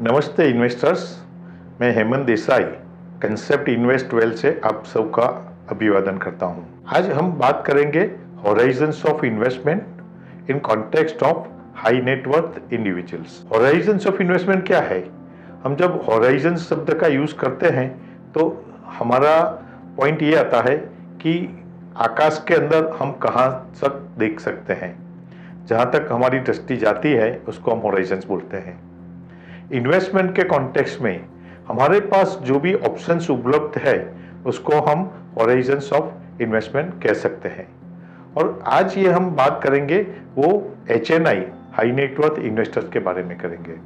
नमस्ते इन्वेस्टर्स, मैं Hemant Desai concept invest well से आप सबका अभिवादन करता हूं। आज हम बात करेंगे horizons of investment in context of high net worth individuals. Horizons of investment क्या है? हम जब हॉराइजन्स शब्द का यूज करते हैं तो हमारा पॉइंट ये आता है कि आकाश के अंदर हम कहाँ तक देख सकते हैं, जहाँ तक हमारी दृष्टि जाती है उसको हम हॉराइजन्स बोलते हैं। इन्वेस्टमेंट के कॉन्टेक्स्ट में हमारे पास जो भी ऑप्शंस उपलब्ध है उसको हम हॉराइजन्स ऑफ इन्वेस्टमेंट कह सकते हैं। और आज ये हम बात करेंगे वो HNI हाई नेटवर्थ इन्वेस्टर्स के बारे में करेंगे।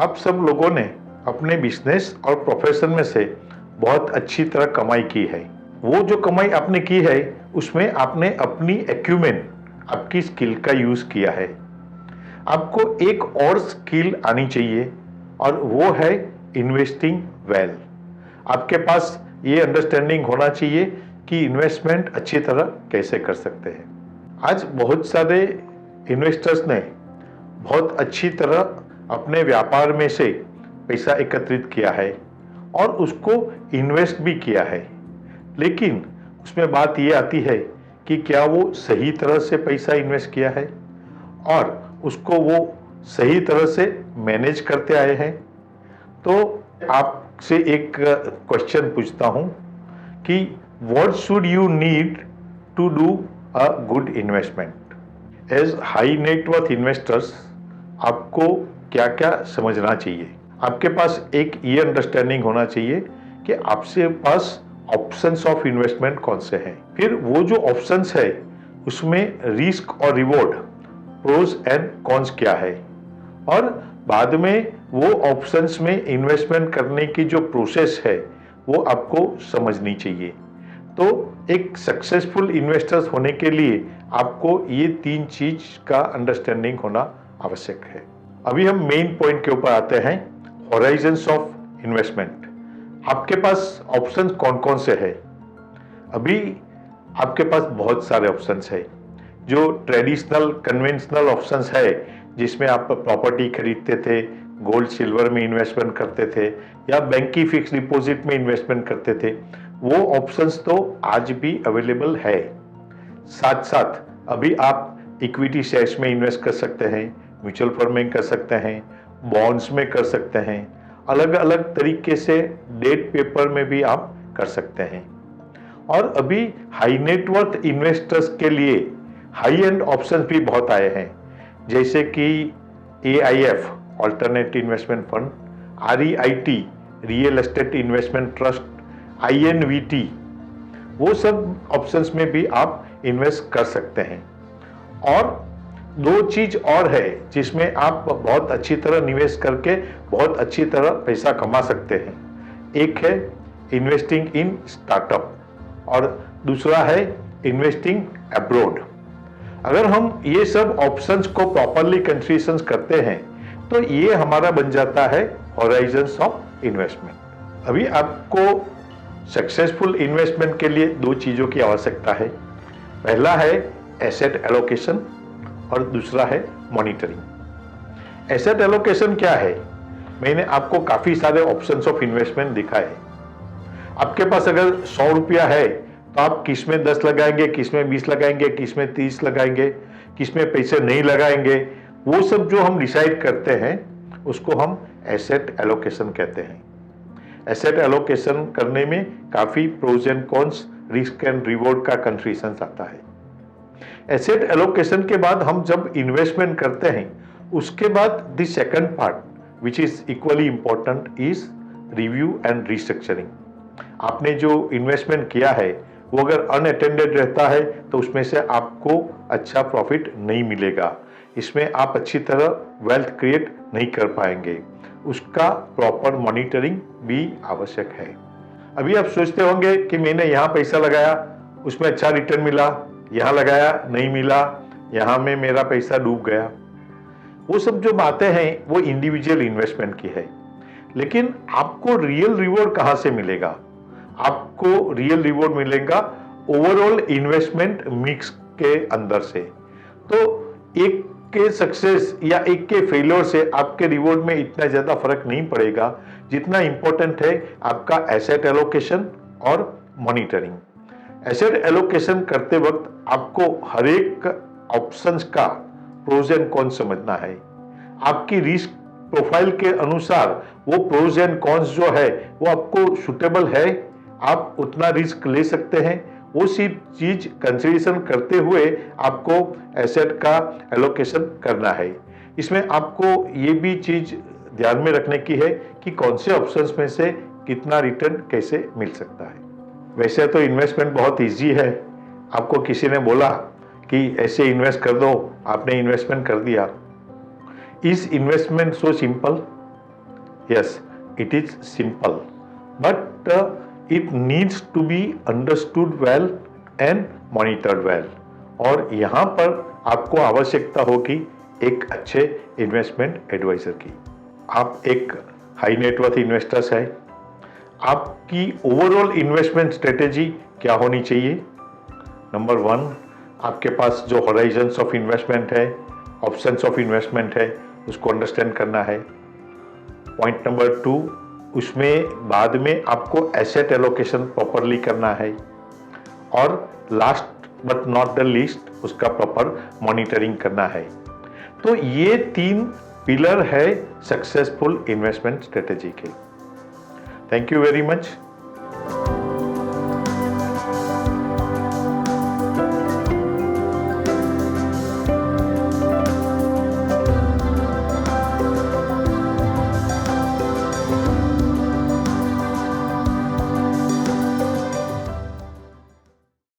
आप सब लोगों ने अपने बिजनेस और प्रोफेशन में से बहुत अच्छी तरह कमाई की है। वो जो कमाई आपने की है उसमें आपने अपनी एक्यूमेंट, आपकी स्किल का यूज किया है। आपको एक और स्किल आनी चाहिए और वो है इन्वेस्टिंग वेल। आपके पास ये अंडरस्टैंडिंग होना चाहिए कि इन्वेस्टमेंट अच्छी तरह कैसे कर सकते हैं। आज बहुत सारे इन्वेस्टर्स ने बहुत अच्छी तरह अपने व्यापार में से पैसा एकत्रित किया है और उसको इन्वेस्ट भी किया है, लेकिन उसमें बात ये आती है कि क्या वो सही तरह से पैसा इन्वेस्ट किया है और उसको वो सही तरह से मैनेज करते आए हैं। तो आपसे एक क्वेश्चन पूछता हूं कि what should you need to do a good investment. As high net worth investors आपको क्या क्या समझना चाहिए? आपके पास एक ये अंडरस्टैंडिंग होना चाहिए कि आपके पास ऑप्शंस ऑफ इन्वेस्टमेंट कौन से हैं, फिर वो जो ऑप्शंस है उसमें रिस्क और रिवॉर्ड, प्रोज एंड कॉन्स क्या है, और बाद में वो ऑप्शंस में इन्वेस्टमेंट करने की जो प्रोसेस है वो आपको समझनी चाहिए। तो एक सक्सेसफुल इन्वेस्टर्स होने के लिए आपको ये तीन चीज का अंडरस्टैंडिंग होना आवश्यक है। अभी हम मेन पॉइंट के ऊपर आते हैं, हॉराइजन्स ऑफ इन्वेस्टमेंट। आपके पास ऑप्शंस कौन कौन से हैं? अभी आपके पास बहुत सारे ऑप्शंस है। जो ट्रेडिशनल कन्वेंशनल ऑप्शंस है जिसमें आप प्रॉपर्टी खरीदते थे, गोल्ड सिल्वर में इन्वेस्टमेंट करते थे या बैंक की फिक्स डिपॉजिट में इन्वेस्टमेंट करते थे, वो ऑप्शंस तो आज भी अवेलेबल है। साथ साथ अभी आप इक्विटी शेयर्स में इन्वेस्ट कर सकते हैं, म्यूचुअल फंड में कर सकते हैं, बॉन्ड्स में कर सकते हैं, अलग अलग तरीके से डेट पेपर में भी आप कर सकते हैं। और अभी हाई नेटवर्थ इन्वेस्टर्स के लिए हाई एंड ऑप्शंस भी बहुत आए हैं, जैसे कि AIF alternative investment fund, REIT real estate investment trust, INVT, वो सब ऑप्शंस में भी आप इन्वेस्ट कर सकते हैं। और दो चीज और है जिसमें आप बहुत अच्छी तरह निवेश करके बहुत अच्छी तरह पैसा कमा सकते हैं। एक है इन्वेस्टिंग इन स्टार्टअप और दूसरा है इन्वेस्टिंग अब्रॉड। अगर हम ये सब ऑप्शंस को प्रॉपरली कंसीडरेशन करते हैं तो ये हमारा बन जाता है हॉराइजन्स ऑफ इन्वेस्टमेंट। अभी आपको सक्सेसफुल इन्वेस्टमेंट के लिए दो चीजों की आवश्यकता है। पहला है एसेट एलोकेशन और दूसरा है मॉनिटरिंग। एसेट एलोकेशन क्या है? मैंने आपको काफी सारे ऑप्शंस ऑफ इन्वेस्टमेंट दिखाए। आपके पास अगर 100 रुपया है तो आप किस में 10 लगाएंगे, किस में 20 लगाएंगे, किस में 30 लगाएंगे, किस में पैसे नहीं लगाएंगे, वो सब जो हम डिसाइड करते हैं उसको हम एसेट एलोकेशन कहते हैं। एसेट एलोकेशन करने में काफी pros and cons, risk and reward का कंसीडरेशन आता है। एसेट एलोकेशन के बाद हम जब इन्वेस्टमेंट करते हैं उसके बाद the second part which is equally important is review and restructuring. आपने जो इन्वेस्टमेंट किया है वो अगर अनअटेंडेड रहता है तो उसमें से आपको अच्छा प्रॉफिट नहीं मिलेगा, इसमें आप अच्छी तरह वेल्थ क्रिएट नहीं कर पाएंगे। उसका प्रॉपर मॉनिटरिंग भी आवश्यक है। अभी आप सोचते होंगे कि मैंने यहाँ पैसा लगाया, उसमें अच्छा रिटर्न मिला, यहाँ लगाया नहीं मिला, यहाँ में मेरा पैसा डूब गया। वो सब जो बातें हैं वो इंडिविजुअल इन्वेस्टमेंट की है, लेकिन आपको रियल रिवॉर्ड कहाँ से मिलेगा? आपको रियल रिवॉर्ड मिलेगा ओवरऑल इन्वेस्टमेंट मिक्स के अंदर से। तो एक के सक्सेस या एक के फेलियर से आपके रिवॉर्ड में इतना ज़्यादा फर्क नहीं पड़ेगा, जितना इंपॉर्टेंट है आपका एसेट एलोकेशन और मॉनिटरिंग। एसेट एलोकेशन करते वक्त आपको हर एक ऑप्शंस का प्रोज एंड कॉन्स समझना है। आपकी रिस्क प्रोफाइल के अनुसार वो प्रोज एंड कॉन्स जो है वो आपको सुटेबल है, आप उतना रिस्क ले सकते हैं, वो सिर्फ चीज कंसिडरेशन करते हुए आपको एसेट का एलोकेशन करना है। इसमें आपको ये भी चीज ध्यान में रखने की है कि कौन से ऑप्शंस में से कितना रिटर्न कैसे मिल सकता है। वैसे तो इन्वेस्टमेंट बहुत इजी है, आपको किसी ने बोला कि ऐसे इन्वेस्ट कर दो, आपने इन्वेस्टमेंट कर दिया। Is investment so simple? Yes, it is simple, but it needs to be understood well and monitored well। और यहाँ पर आपको आवश्यकता होगी एक अच्छे इन्वेस्टमेंट एडवाइजर की। आप एक हाई नेटवर्थ इन्वेस्टर्स है, आपकी ओवरऑल इन्वेस्टमेंट स्ट्रेटेजी क्या होनी चाहिए? नंबर 1, आपके पास जो हॉराइजन्स ऑफ इन्वेस्टमेंट है, ऑप्शंस ऑफ इन्वेस्टमेंट है, उसको अंडरस्टैंड करना है। पॉइंट नंबर 2, उसमें बाद में आपको एसेट एलोकेशन प्रॉपरली करना है। और last but not the least, उसका प्रॉपर मॉनिटरिंग करना है। तो ये 3 पिलर है सक्सेसफुल इन्वेस्टमेंट स्ट्रेटेजी के। Thank you very much.